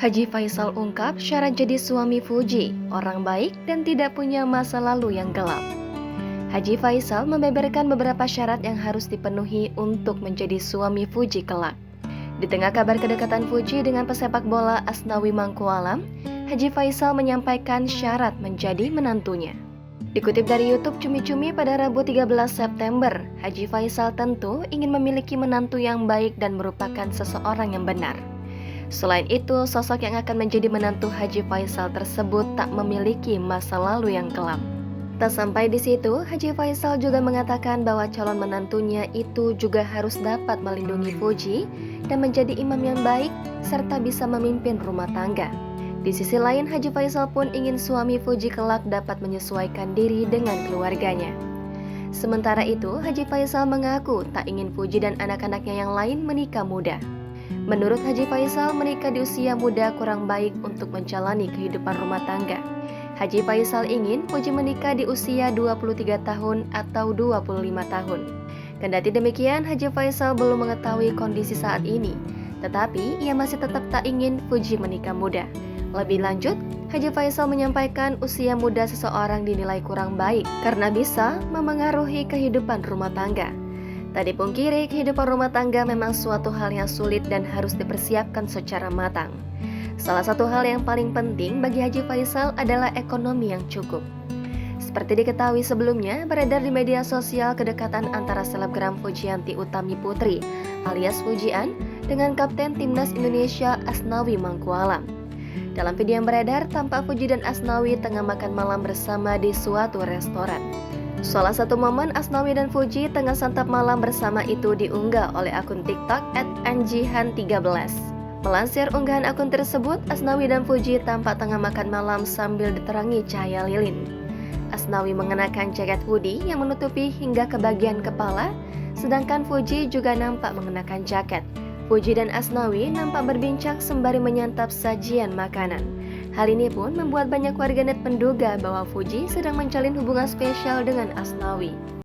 Haji Faisal ungkap syarat jadi suami Fuji, orang baik dan tidak punya masa lalu yang gelap. Haji Faisal membeberkan beberapa syarat yang harus dipenuhi untuk menjadi suami Fuji kelak. Di tengah kabar kedekatan Fuji dengan pesepak bola Asnawi Mangkualam, Haji Faisal menyampaikan syarat menjadi menantunya. Dikutip dari YouTube Cumi-Cumi pada Rabu 13 September, Haji Faisal tentu ingin memiliki menantu yang baik dan merupakan seseorang yang benar. Selain itu, sosok yang akan menjadi menantu Haji Faisal tersebut tak memiliki masa lalu yang kelam. Tak sampai di situ, Haji Faisal juga mengatakan bahwa calon menantunya itu juga harus dapat melindungi Fuji dan menjadi imam yang baik serta bisa memimpin rumah tangga. Di sisi lain, Haji Faisal pun ingin suami Fuji kelak dapat menyesuaikan diri dengan keluarganya. Sementara itu, Haji Faisal mengaku tak ingin Fuji dan anak-anaknya yang lain menikah muda. Menurut Haji Faisal, menikah di usia muda kurang baik untuk menjalani kehidupan rumah tangga. Haji Faisal ingin Fuji menikah di usia 23 tahun atau 25 tahun. Kendati demikian, Haji Faisal belum mengetahui kondisi saat ini, tetapi ia masih tetap tak ingin Fuji menikah muda. Lebih lanjut, Haji Faisal menyampaikan usia muda seseorang dinilai kurang baik karena bisa memengaruhi kehidupan rumah tangga. Tak dipungkiri, kehidupan rumah tangga memang suatu hal yang sulit dan harus dipersiapkan secara matang. Salah satu hal yang paling penting bagi Haji Faisal adalah ekonomi yang cukup. Seperti diketahui sebelumnya, beredar di media sosial kedekatan antara selebgram Fujianti Utami Putri alias Fujian dengan Kapten Timnas Indonesia Asnawi Mangkualam. Dalam video yang beredar, tampak Fuji dan Asnawi tengah makan malam bersama di suatu restoran. Salah satu momen Asnawi dan Fuji tengah santap malam bersama itu diunggah oleh akun TikTok @anjihan13. Melansir unggahan akun tersebut, Asnawi dan Fuji tampak tengah makan malam sambil diterangi cahaya lilin. Asnawi mengenakan jaket hoodie yang menutupi hingga ke bagian kepala, sedangkan Fuji juga nampak mengenakan jaket. Fuji dan Asnawi nampak berbincang sembari menyantap sajian makanan. Hal ini pun membuat banyak warganet menduga bahwa Fuji sedang menjalin hubungan spesial dengan Asnawi.